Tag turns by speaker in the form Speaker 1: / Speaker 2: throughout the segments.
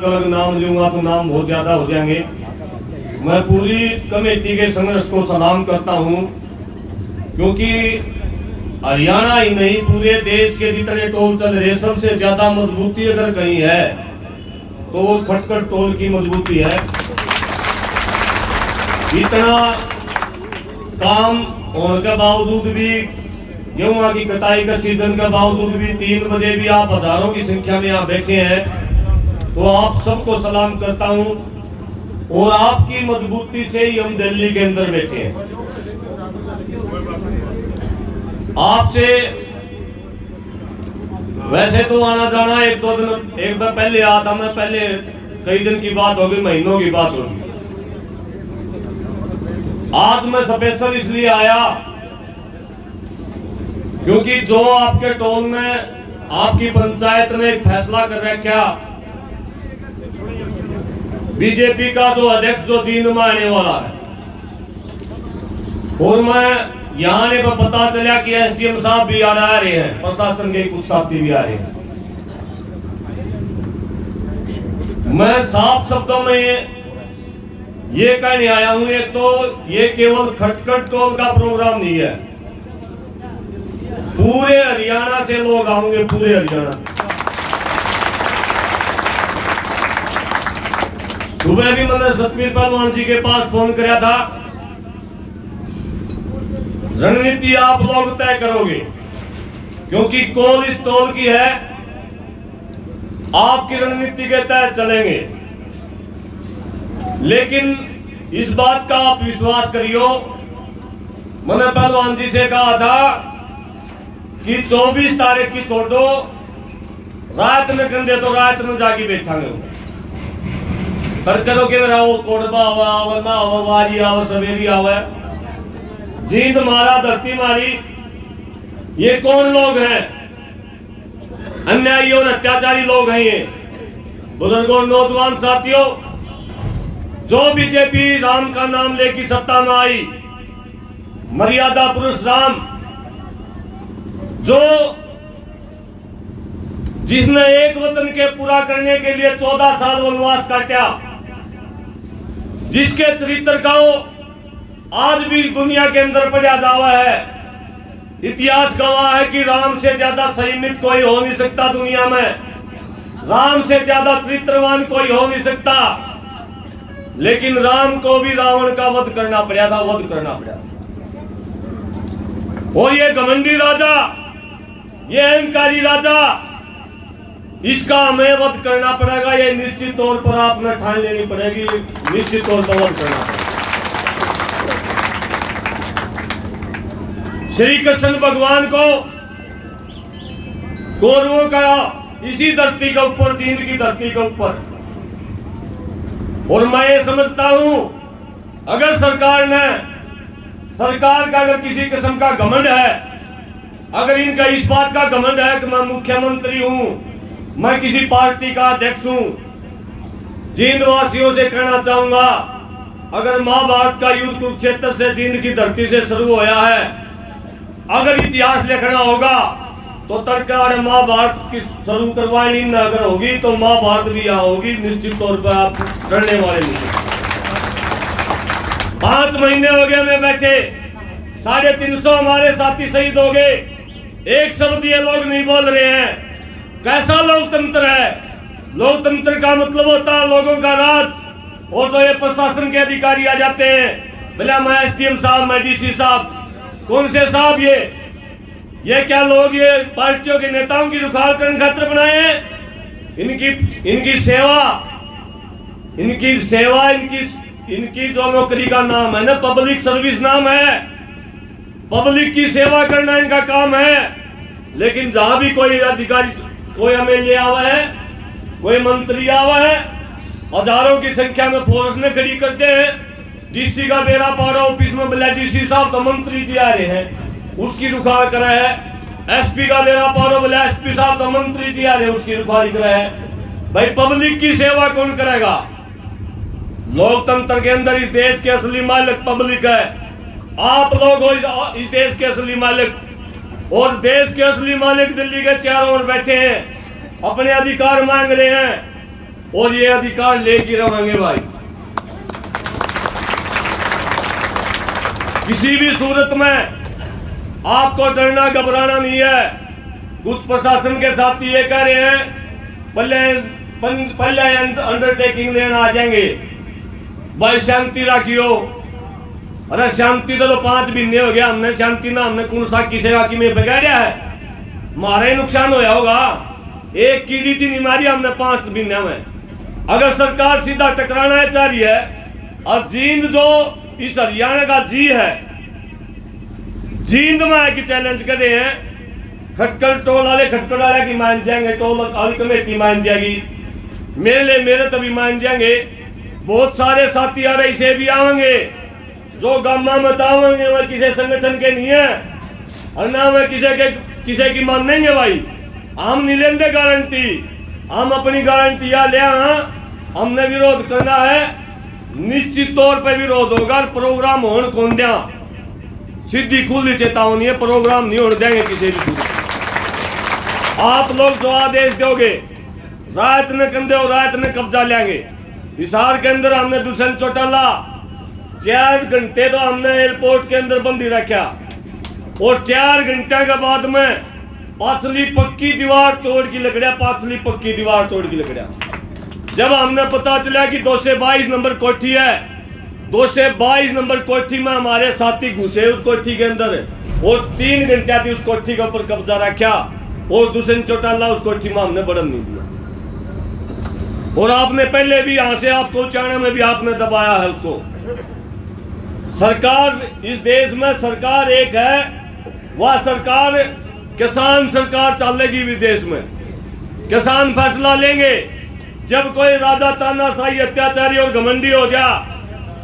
Speaker 1: अलग नाम लूंगा तो नाम बहुत ज्यादा हो जाएंगे। मैं पूरी कमेटी के संघर्ष को सलाम करता हूं, क्योंकि हरियाणा ही नहीं पूरे देश के जितने टोल चल रहे सबसे ज्यादा मजबूती अगर कहीं है तो वो खटखट टोल की मजबूती है। इतना काम होने के बावजूद भी, गेहूं की कटाई का सीजन के बावजूद भी 3 बजे भी आप हजारों की संख्या में यहाँ बैठे हैं, तो आप सबको सलाम करता हूं। और आपकी मजबूती से ही हम दिल्ली के अंदर बैठे हैं। आपसे वैसे तो आना जाना एक बार पहले आया था मैं, पहले कई दिन की बात होगी, महीनों की बात होगी। आज मैं स्पेशल इसलिए आया क्योंकि जो आपके टोल में आपकी पंचायत ने एक फैसला कर रखा, बीजेपी का जो अध्यक्ष जो 3 आने वाला है, और मैं यहाँ ने पता चला कि एसडीएम साहब भी आ रहे हैं, प्रशासन के कुछ साथी भी आ रहे हैं। मैं साफ शब्दों में ये कहने आया हूं, एक तो ये केवल खटखट टोल का प्रोग्राम नहीं है, पूरे हरियाणा से लोग आएंगे, पूरे हरियाणा। सुबह भी मैंने सतबीर पहलवान जी के पास फोन किया था। रणनीति आप लोग तय करोगे, क्योंकि कॉल इस टोल की है, आपकी रणनीति के तहत चलेंगे। लेकिन इस बात का आप विश्वास करियो, मैंने पहलवान जी से कहा था कि 24 तारीख की छोड़ो, रात में कंधे तो रात में जाके बैठांगे। तरकरों के मेरा वो कोडबा आवा ना आवा, वारी आवा, सवेरी आवा, जींद मारा, धरती मारी, ये कौन लोग हैं? अन्यायी और अत्याचारी लोग हैं ये। बुजुर्गों, नौजवान साथियों, जो बीजेपी राम का नाम लेकर सत्ता में आई, मर्यादा पुरुष राम, जो जिसने एक वचन के पूरा करने के लिए 14 साल वनवास काटा, जिसके चरित्र का आज भी दुनिया के अंदर पढ़ा जावा है। इतिहास गवाह है कि राम से ज्यादा संयमित कोई हो नहीं सकता दुनिया में, राम से ज्यादा चरित्रवान कोई हो नहीं सकता। लेकिन राम को भी रावण का वध करना पड़ा था, वध करना पड़ा। और ये घमंडी राजा, ये अहंकारी राजा, इसका हमें वध करना पड़ेगा। ये निश्चित तौर पर आपने ठान लेनी पड़ेगी, निश्चित तौर पर वध करना पड़ेगा। श्री कृष्ण भगवान को कौरवों का इसी धरती के ऊपर, जींद की धरती के ऊपर। और मैं ये समझता हूं, अगर सरकार का अगर किसी किस्म का घमंड है, अगर इनका इस बात का घमंड है कि मैं मुख्यमंत्री हूं, मैं किसी पार्टी का अध्यक्ष हूं, जींद वासियों से कहना चाहूंगा, अगर महाभारत का युद्ध कुरुक्षेत्र से, जींद की धरती से शुरू होया है, अगर इतिहास लिखना होगा तो तरकार महाभारत की शुरू करवानी न अगर होगी तो महाभारत भी यहाँ होगी, निश्चित तौर पर आप लड़ने वाले नहीं। 5 महीने हो गए मैं बैठे, 350 हमारे साथी शहीद हो गए, एक शब्द ये लोग नहीं बोल रहे हैं। कैसा लोकतंत्र है? लोकतंत्र का मतलब होता है लोगों का राज। और जो ये प्रशासन के अधिकारी आ जाते हैं, बोला मैं एसडीएम साहब, मैं डीसी साहब, कौन से साहब? ये क्या लोग ये पार्टियों के नेताओं की रुखाल करने खातिर बनाए हैं? इनकी सेवा, इनकी जो नौकरी का नाम है ना, पब्लिक सर्विस नाम है, पब्लिक की सेवा करना इनका काम है। लेकिन जहां भी कोई अधिकारी, कोई एमएलए आवा है, कोई मंत्री आवा है, हजारों की संख्या में फोर्स में खड़ी करते हैं। डीसी का बेरा पाड़ा ऑफिस में, बोला डीसी साहब तो मंत्री जी आ रहे हैं, उसकी रुखाल करा है। एसपी का बेरा पाड़ा, बोला एसपी साहब तो मंत्री जी आ रहे हैं, उसकी रुखाल करा है। भाई पब्लिक की सेवा कौन करेगा? लोकतंत्र के अंदर इस देश के असली मालिक पब्लिक है। आप लोग हो इस देश के असली मालिक, और देश के असली मालिक दिल्ली के चारों ओर बैठे हैं, अपने अधिकार मांग रहे हैं। और ये अधिकार लेके रहेंगे भाई। किसी भी सूरत में आपको डरना घबराना नहीं है। कुछ प्रशासन के साथ ये कह रहे हैं पहले अंडरटेकिंग लेना आ जाएंगे भाई, शांति रखियो। अरे शांति तो 5 महीने हो गया, हमने शांति ना हमने कौन सा किसी की में बिगाड़ा है, हमारा ही नुकसान होया होगा। एक कीड़ी थी नहीं मारी हमने 5 महीने में। अगर सरकार सीधा टकराना चाह रही है, और जींद जो इस हरियाणा का जी है, जींद में आके चैलेंज कर रहे हैं, खटकल टोल वाले खटकल वाले की मान जाएंगे, टोल वाली कमेटी मान जाएगी, मेरे तभी मान जाएंगे। बहुत सारे साथी आ रहे से भी आवेंगे जो गामा मत आवेंगे, वह किसी संगठन के नहीं है और ना वह किसी की मानेंगे भाई। हम नहीं लेंगे गारंटी, हम अपनी गारंटी ले। हमने विरोध करना है, निश्चित तौर पर विरोध होगा। प्रोग्राम होने कौन दिया, सीधी खुली चेतावनी है, प्रोग्राम नहीं होने देंगे किसी भी। आप लोग जो आदेश दोगे, रात ने कंधे और रात ने कब्जा लेंगे। हिसार के अंदर हमने दुष्यंत चौटाला 4 घंटे तो हमने एयरपोर्ट के अंदर बंदी रखा, और 4 घंटे के बाद में पाछली पक्की दीवार तोड़ की लकड़िया, पाछली पक्की दीवार तोड़ की लकड़िया। जब हमने पता चला कि 222 नंबर कोठी है, 222 नंबर कोठी में हमारे साथी घुसे उस कोठी के अंदर, और 3 घंटे थी उस कोठी के ऊपर कब्जा रखा, और दुष्यंत चौटाला उस कोठी में हमने बढ़न नहीं दिया। और आपने पहले भी यहां से आपको उचाने में भी आपने दबाया है उसको। सरकार इस देश में सरकार एक है, वह सरकार किसान सरकार चलेगी विदेश में। किसान फैसला लेंगे। जब कोई राजा तानाशाही अत्याचारी और घमंडी हो जा,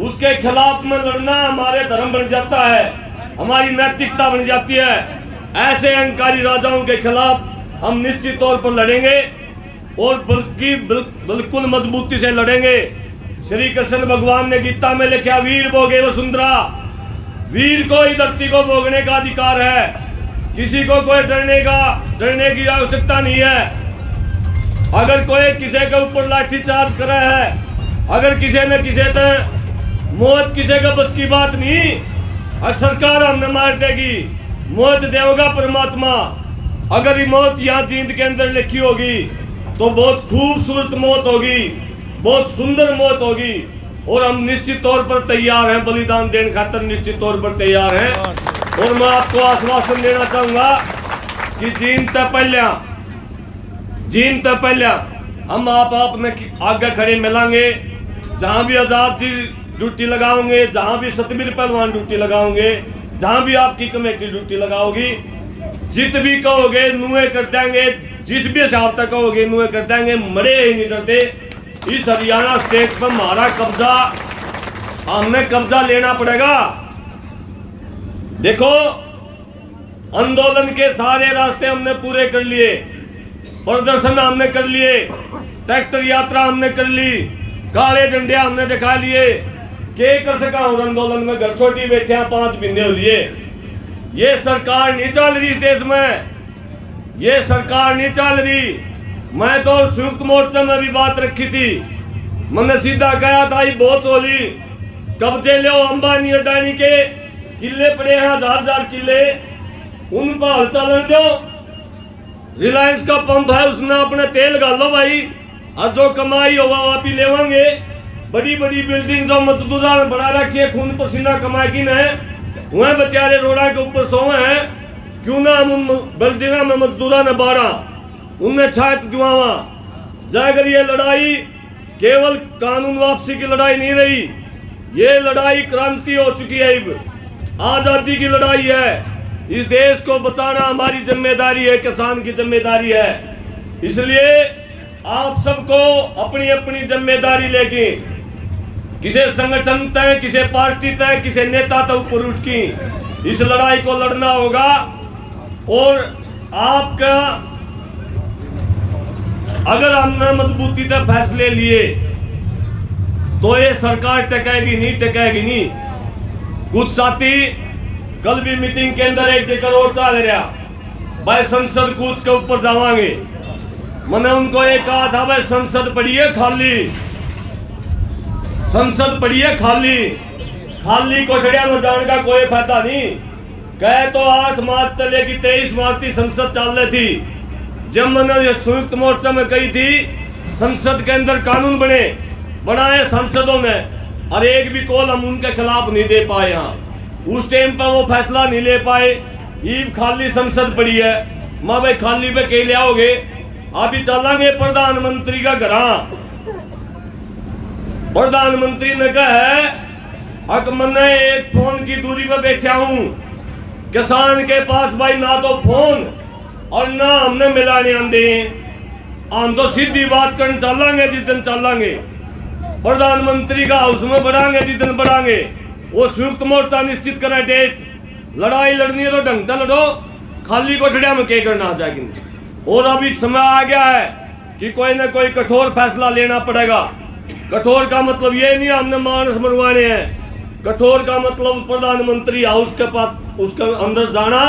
Speaker 1: उसके खिलाफ में लड़ना हमारे धर्म बन जाता है, हमारी नैतिकता बन जाती है। ऐसे अहंकारी राजाओं के खिलाफ हम निश्चित तौर पर लड़ेंगे, और बल्कि बिल्कुल मजबूती से लड़ेंगे। श्री कृष्ण भगवान ने गीता में लिखा, वीर भोगे वसुंधरा, वीर को ही धरती को भोगने का अधिकार है। किसी को कोई डरने की आवश्यकता नहीं है। अगर कोई किसी के ऊपर लाठीचार्ज करे है, अगर किसी ने किसी ने मौत किसी का बस की बात नहीं, और सरकार हमने मार देगी, मौत देगा परमात्मा। अगर ये मौत यहाँ जींद के अंदर लिखी होगी तो बहुत खूबसूरत मौत होगी, बहुत सुंदर मौत होगी, और हम निश्चित तौर पर तैयार हैं, बलिदान देने खातर निश्चित तौर पर तैयार हैं। और मैं आपको आश्वासन देना चाहूंगा कि जींद तक पहले हम आप में आगे खड़े मिलेंगे। जहां भी आजाद जी ड्यूटी लगाओगे, जहां भी सतबीर पहलवान ड्यूटी लगाओगे, जहां भी आपकी कमेटी ड्यूटी लगाओगी, जित भी कहोगे नुए कर देंगे, जिस भी हिसाब तक कहोगे नुए कर देंगे, मरे ही नहीं करते। इस हरियाणा स्टेट पर हमारा कब्जा, हमने कब्जा लेना पड़ेगा। देखो, आंदोलन के सारे रास्ते हमने पूरे कर लिए, प्रदर्शन हमने कर लिए, ट्रैक्टर यात्रा हमने कर ली, काले झंडे हमने दिखा लिए। के कर सका और आंदोलन में घर छोटी बैठे 5 महीने हो लिए। ये सरकार नहीं चल रही इस देश में, ये सरकार नहीं चल रही। मैं तो संयुक्त मोर्चा में भी बात रखी थी, मैंने सीधा कहा था ये बहुत होली, कब्जे लो, अंबानी अडानी के किले पड़े हैं 1000 किले, उन पर हल चलन दो। रिलायंस का पंप है, उसने अपने तेल गालो भाई, और जो कमाई होगा वो भी लेवांगे। बड़ी बड़ी बिल्डिंग जो मजदूरा ने बना रखी है, खून पसीना कमा की ने, वह बेचारे रोड़ा के ऊपर सोए हैं। क्यों ना हम उन बिल्डिंग में मजदूरा ने बाड़ा, उनने छायत दुआवा जाकर। ये लड़ाई केवल कानून वापसी की लड़ाई नहीं रही, ये लड़ाई क्रांति हो चुकी है, आजादी की लड़ाई है। इस देश को बचाना हमारी जिम्मेदारी है, किसान की जिम्मेदारी है। इसलिए आप सबको अपनी अपनी जिम्मेदारी लेके, किसी संगठन तय, किसी पार्टी तय, किसी नेता तक ऊपर उठ की इस लड़ाई को लड़ना होगा। और आपका अगर हमने मजबूती से फैसले लिए तो ये सरकार टकेगी नहीं। कुछ साथी कल भी मीटिंग के अंदर एक जिक्र और चल रहा भाई, संसद कूच के ऊपर जावांगे। मैंने उनको ये कहा था भाई संसद पड़ी है खाली, संसद पड़ी है खाली, खाली कोठड़िया में जाने का कोई फायदा नहीं। कहे तो 8 मार्च से लेकर 23 मार्च की संसद चल रही थी। जब मैंने संयुक्त मोर्चा में कही थी संसद के अंदर कानून बनाए सांसदों ने, और एक भी कॉल हम उनके खिलाफ नहीं दे पाए। यहाँ उस टाइम पर वो फैसला नहीं ले पाए। ये खाली संसद पड़ी है, माँ भाई खाली पे कह ले आओगे। अभी चलेंगे प्रधानमंत्री का घर। प्रधानमंत्री ने कहा है अक मैंने एक फोन की दूरी पर बैठा हूं, किसान के पास भाई ना तो फोन और ना हमने मिलाने आंदे। हम तो सीधी बात करने चलेंगे जिस दिन चलेंगे, प्रधानमंत्री का हाउस में बढ़ाएंगे जिस दिन बढ़ाएंगे। वो संयुक्त मोर्चा निश्चित करा डेट। लड़ाई लड़नी है तो ढंग से लड़ो, खाली कोठड़िया में क्या करना चाहिए। और अभी समय आ गया है कि कोई ना कोई कठोर फैसला लेना पड़ेगा। कठोर का मतलब ये नहीं हमने मानस मरवाने हैं, कठोर का मतलब प्रधानमंत्री हाउस के पास उसके अंदर जाना,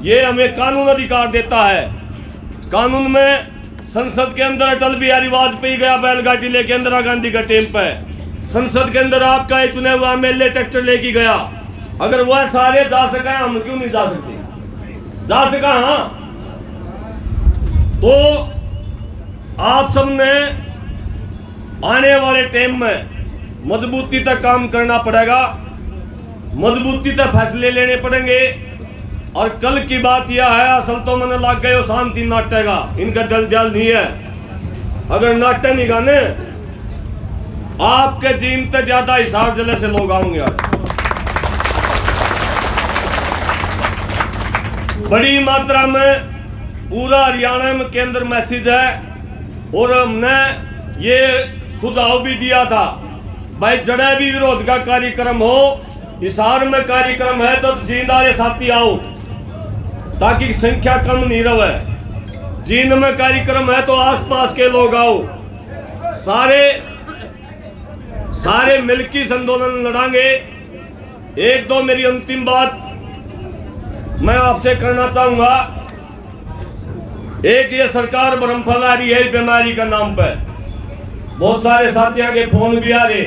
Speaker 1: ये हमें कानून अधिकार देता है। कानून में संसद के अंदर अटल बिहारी वाजपेयी गया बैलगाड़ी लेके इंदिरा गांधी का टेम पे, संसद के अंदर आपका चुने हुआ एमएलए ट्रैक्टर लेके गया। अगर वह सारे जा सके हम क्यों नहीं जा सकते? जा सका। हाँ, तो आप सबने आने वाले टाइम में मजबूती तक काम करना पड़ेगा, मजबूती तक फैसले लेने पड़ेंगे। और कल की बात यह है, असल तो मैंने लग गए शांति नाटेगा, इनका दल दल नहीं है। अगर नाट्य नहीं गाने आपके जीन से ज्यादा हिसार जिले से लोग आएंगे। बड़ी मात्रा में पूरा हरियाणा में केंद्र मैसेज है। और हमने ये सुझाव भी दिया था भाई जड़े भी विरोध का कार्यक्रम हो, हिसार में कार्यक्रम है तो जींदारे साथी आओ, ताकि संख्या कम नहीं रहे। जींद में कार्यक्रम है तो आसपास के लोग आओ, सारे मिलकर आंदोलन लड़ांगे। एक दो मेरी अंतिम बात मैं आपसे करना चाहूंगा। एक ये सरकार भ्रम फैला रही है बीमारी का नाम पर, बहुत सारे साथियों के फोन भी आ रहे,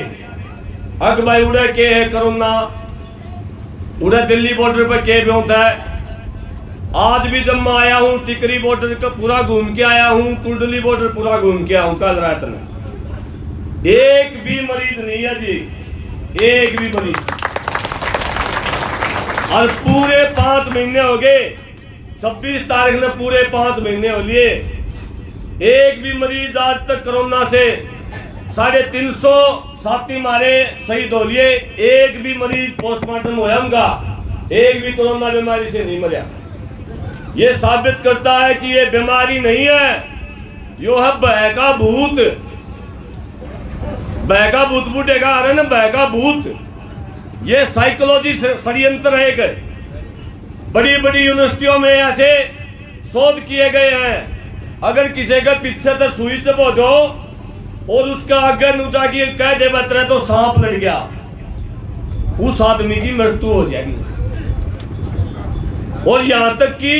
Speaker 1: अग भाई उड़े के है कोरोना, उड़े दिल्ली बॉर्डर पर के भी होता है। आज भी जब मैं आया हूं टिकरी बॉर्डर का पूरा घूम के आया हूं, कुंडली बॉर्डर पूरा घूम के आया हूं कल रात में, एक भी मरीज नहीं है जी, एक भी मरीज। और पूरे 5 महीने हो गए, 26 तारीख ने पूरे 5 महीने हो लिए, एक भी मरीज आज तक कोरोना से 350 साथी मारे शहीद हो लिए, एक भी मरीज पोस्टमार्टम होया उनका, एक भी कोरोना बीमारी से नहीं मरा। ये साबित करता है कि ये बीमारी नहीं है, यो है बहका भूत। बहका भूत बूटेगा आ रहे ना, बहका भूत। ये साइकोलॉजी षड्यंत्र है। बड़ी बड़ी यूनिवर्सिटियों में ऐसे शोध किए गए हैं, अगर किसी का पीछे से सुई चबो दो और उसका आगे नुचा की कह दे बतरे तो सांप लड़ गया, उस आदमी की मृत्यु हो जाएगी। और यहां तक कि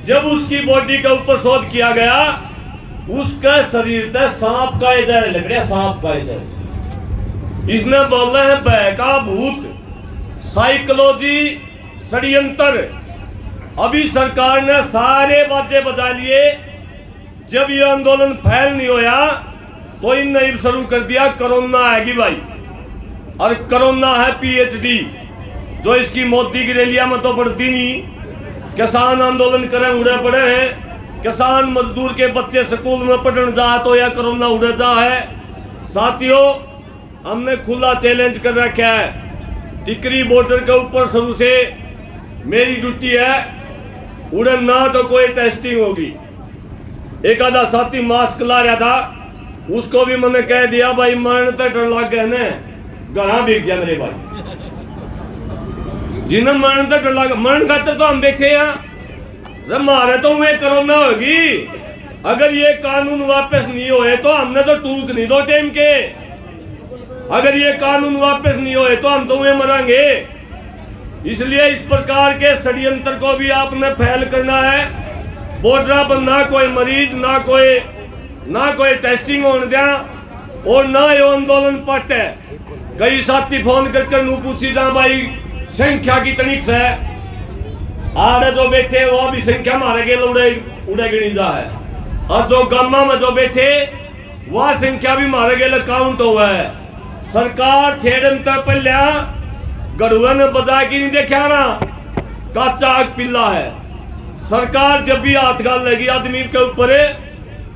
Speaker 1: जब उसकी बॉडी के ऊपर शोध किया गया, उसका शरीर से सांप का जहर लग रहा, सांप का जहर। इसने बोल रहे हैं बहका भूत, साइकोलॉजी षड्यंत्र। अभी सरकार ने सारे बाजे बजा लिए। जब ये आंदोलन फैल नहीं होया तो इनने शुरू कर दिया कोरोना आएगी भाई, और कोरोना है पीएचडी, जो इसकी मोदी की रैलियां में तो बढ़ती नहीं। किसान आंदोलन करें उड़े पड़े हैं, किसान मजदूर के बच्चे स्कूल में पढ़ने जा तो या कोरोना उड़े जा है। साथियों, हमने खुला चैलेंज कर रखा है, टिकरी बॉर्डर के ऊपर शुरू से मेरी ड्यूटी है, उड़े ना तो कोई टेस्टिंग होगी। एक आधा साथी मास्क ला रहा था, उसको भी मैंने कह दिया भाई मरण तक डर लग गए ने, गला भीग जा मेरे भाई, जिन्हें मरण तक डर लग, मरण खातर तो हम बैठे हैं, मारे तो वे कोरोना होगी। अगर ये कानून वापस नहीं होए तो हमने तो टूक नहीं दो टाइम के, अगर ये कानून वापस नहीं होए तो हम तो वे मरेंगे। इसलिए इस प्रकार के षड्यंत्र को भी आपने फैल करना है। बॉर्डर पर ना कोई मरीज, ना कोई ना कोई टेस्टिंग होने दिया और ना ये आंदोलन पट है। कई साथी फोन करके नू पूछी जा भाई संख्या कितनी है, आड़े जो बैठे वो भी संख्या मारे के उड़े गिनी जा है, और जो गामा में जो बैठे वह संख्या भी मारे के काउंट हुआ है। सरकार छेड़न तक पहले गड़ुआ ने बजा की नहीं देखा रहा, काचा आग पिल्ला है। सरकार जब भी हाथ गाल लेगी आदमी के ऊपर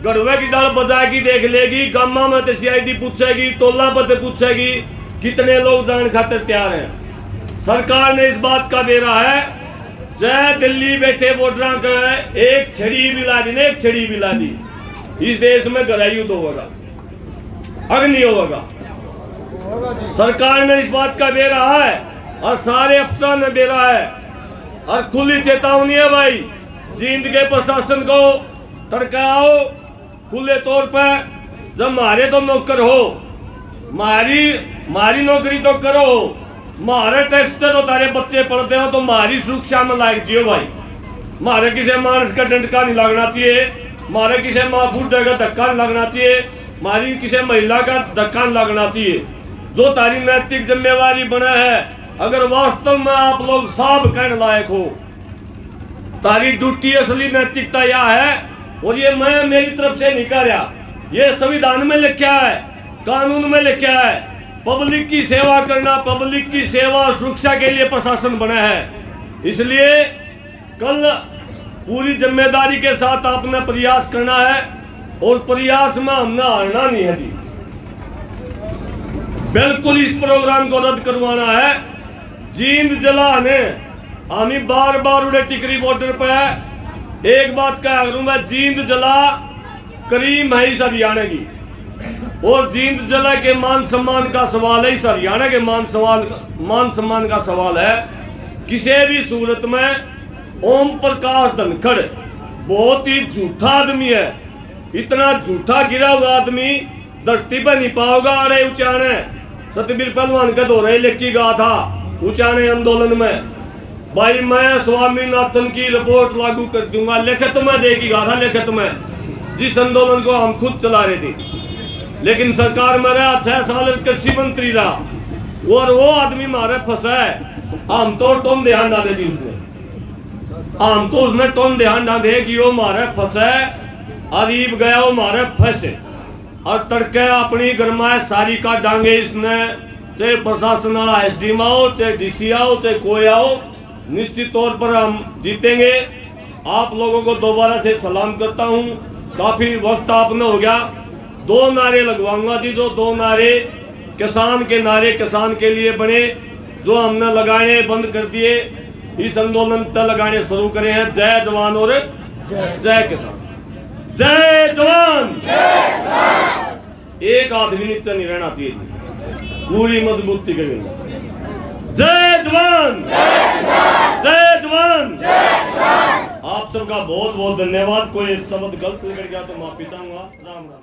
Speaker 1: गड़ुआ की डाल बजा की देख लेगी, गामा में तो सीआईडी पूछेगी, टोला पर पूछेगी कितने लोग जान खातिर तैयार हैं। सरकार ने इस बात का दे रहा है जय दिल्ली बैठे वोटर का एक छड़ी मिला दी ने, एक छड़ी मिला दी, इस देश में गहराई युद्ध होगा, अग्नि होगा। सरकार ने इस बात का दे रहा है और सारे अफसर ने दे रहा है, और खुली चेतावनी है भाई जींद के प्रशासन को तड़काओ खुले तौर पर। जब मारे तो नौकर हो, मारी नौकरी तो करो, मारे टैक्स तो तारे बच्चे पढ़ते हो तो मारी सुरक्षा में लायक जियो भाई। मारे किसी मानस का डंडका नहीं लगना चाहिए, मारे किसी माँ बूढ़े का धक्का नहीं लगना चाहिए, मारी किसी महिला का धक्का नहीं लगना चाहिए। जो तारी नैतिक जिम्मेवारी बना है, अगर वास्तव में आप लोग साफ कहने लायक हो, तारी ड्यूटी असली नैतिकता यह है, और ये मैं मेरी तरफ से नहीं कर रहा, ये संविधान में लिखा है, कानून में लिखा है, पब्लिक की सेवा करना, पब्लिक की सेवा और सुरक्षा के लिए प्रशासन बना है। इसलिए कल पूरी जिम्मेदारी के साथ आपने प्रयास करना है, और प्रयास में हमने हारना नहीं है जी। बिल्कुल इस प्रोग्राम को रद्द करवाना है। जींद जिला ने हमें बार बार उड़े टिकरी बॉर्डर पे एक बात कहा करूंगा, जींद जिला करीम है इस हरियाणा की, और जींद जिला के मान सम्मान का सवाल है, इस हरियाणा के मान सम्मान का सवाल है। किसी भी सूरत में ओम प्रकाश धनखड़ बहुत ही झूठा आदमी है, इतना झूठा गिरा हुआ आदमी धरती पर नहीं पाओगा। अरे उचाने सतबीर पहलवान का दो रहे लिखी गा था उचाने आंदोलन में, भाई मैं स्वामीनाथन की रिपोर्ट लागू कर दूंगा, लिखित में देगी गा था, लिखित में, जिस आंदोलन को हम खुद चला रहे थे। लेकिन सरकार में रहा 6 साल कृषि मंत्री रहा, और वो आदमी मारे फंसा है। हम तो टोन ध्यान ना दे जी उसने, हम तो उसने टोन ध्यान ना दे कि वो मारे फंसा है, अरीब गया वो मारे फंसे, और तड़के अपनी गरमाए सारी का डांगे इसने, चाहे प्रशासन वाला एसडीएम आओ, चाहे डीसी आओ, चाहे कोई आओ, निश्चित तौर पर हम जीतेंगे। आप लोगों को दोबारा से सलाम करता हूँ। काफी वक्त आपने हो गया, 2 नारे लगवाऊंगा जी, जो 2 नारे किसान के नारे किसान के लिए बने, जो हमने लगाने बंद कर दिए, इस आंदोलन तक लगाने शुरू करे हैं। जय जवान और जय किसान। जय जवान, एक आदमी नीचे नहीं रहना चाहिए जी, पूरी मजबूती करेंगे। जय जवान, जय जवान। आप सबका बहुत बहुत धन्यवाद। कोई शब्द गलत निकल गया तो माफी चाहूंगा। राम राम।